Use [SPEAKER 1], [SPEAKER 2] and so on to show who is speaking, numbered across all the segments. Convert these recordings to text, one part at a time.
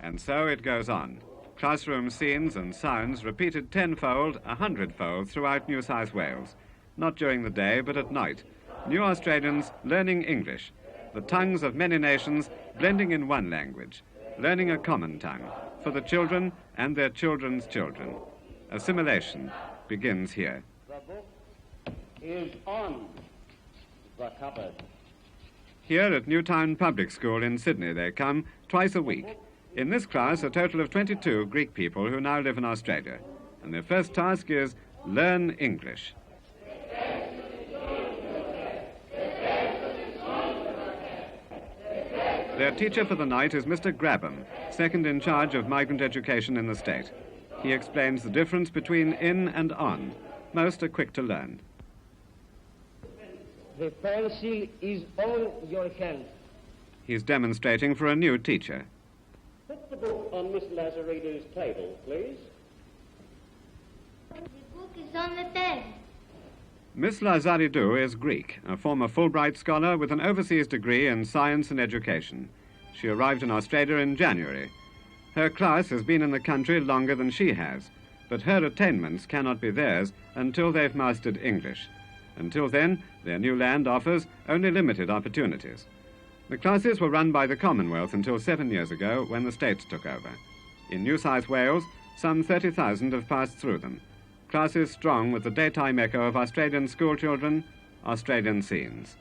[SPEAKER 1] And so it goes on. Classroom scenes and sounds repeated tenfold, 100-fold throughout New South Wales. Not during the day, but at night. New Australians learning English, the tongues of many nations blending in one language, learning a common tongue for the children and their children's children. Assimilation begins here.
[SPEAKER 2] The book is on the cupboard.
[SPEAKER 1] Here at Newtown Public School in Sydney they come twice a week. In this class, a total of 22 Greek people who now live in Australia. And their first task is learn English. Their teacher for the night is Mr. Grabham, second in charge of migrant education in the state. He explains the difference between in and on. Most are quick to learn.
[SPEAKER 2] The pencil is on your hand.
[SPEAKER 1] He's demonstrating for a new teacher.
[SPEAKER 2] Put the book on Miss Lazaridou's table, please.
[SPEAKER 3] The book is on the table.
[SPEAKER 1] Miss Lazaridou is Greek, a former Fulbright scholar with an overseas degree in science and education. She arrived in Australia in January. Her class has been in the country longer than she has, but her attainments cannot be theirs until they've mastered English. Until then, their new land offers only limited opportunities. The classes were run by the Commonwealth until 7 years ago when the States took over. In New South Wales, some 30,000 have passed through them. Classes strong with the daytime echo of Australian schoolchildren, Australian scenes.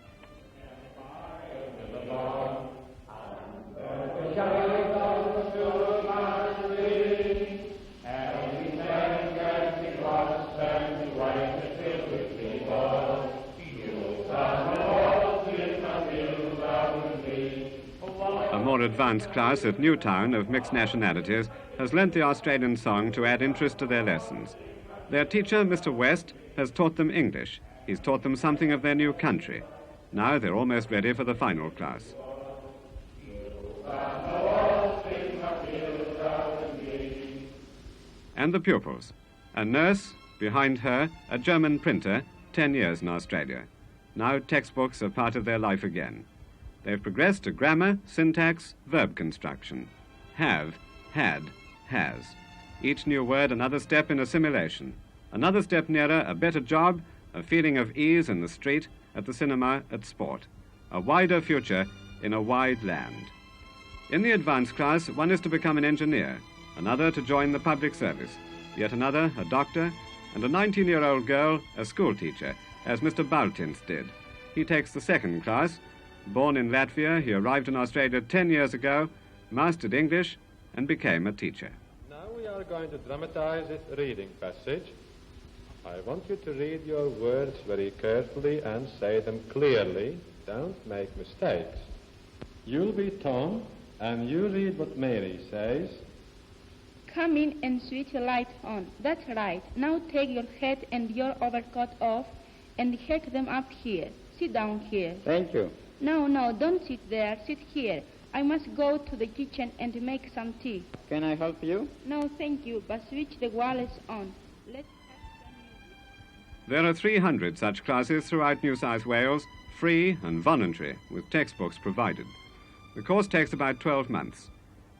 [SPEAKER 1] A more advanced class at Newtown of mixed nationalities has lent the Australian song to add interest to their lessons. Their teacher, Mr. West, has taught them English. He's taught them something of their new country. Now they're almost ready for the final class. And the pupils. A nurse, behind her, a German printer, 10 years in Australia. Now textbooks are part of their life again. They've progressed to grammar, syntax, verb construction. Have, had, has. Each new word another step in assimilation. Another step nearer a better job, a feeling of ease in the street, at the cinema, at sport. A wider future in a wide land. In the advanced class, one is to become an engineer, another to join the public service, yet another a doctor, and a 19-year-old girl a school teacher, as Mr. Baltins did. He takes the second class. Born in Latvia, he arrived in Australia 10 years ago, mastered English, and became a teacher.
[SPEAKER 4] Now we are going to dramatize this reading passage. I want you to read your words very carefully and say them clearly. Don't make mistakes. You'll be Tom, and you read what Mary says.
[SPEAKER 5] Come in and switch your light on. That's right. Now take your hat and your overcoat off and hang them up here. Sit down here.
[SPEAKER 6] Thank you.
[SPEAKER 5] No, don't sit there. Sit here. I must go to the kitchen and make some tea.
[SPEAKER 6] Can I help you?
[SPEAKER 5] No, thank you, but switch the wireless on. Let's have some music.
[SPEAKER 1] There are 300 such classes throughout New South Wales, free and voluntary, with textbooks provided. The course takes about 12 months.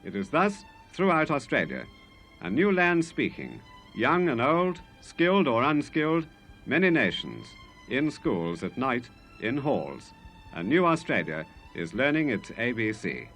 [SPEAKER 1] It is thus throughout Australia. A new land speaking, young and old, skilled or unskilled, many nations, in schools at night, in halls. A new Australia is learning its ABC.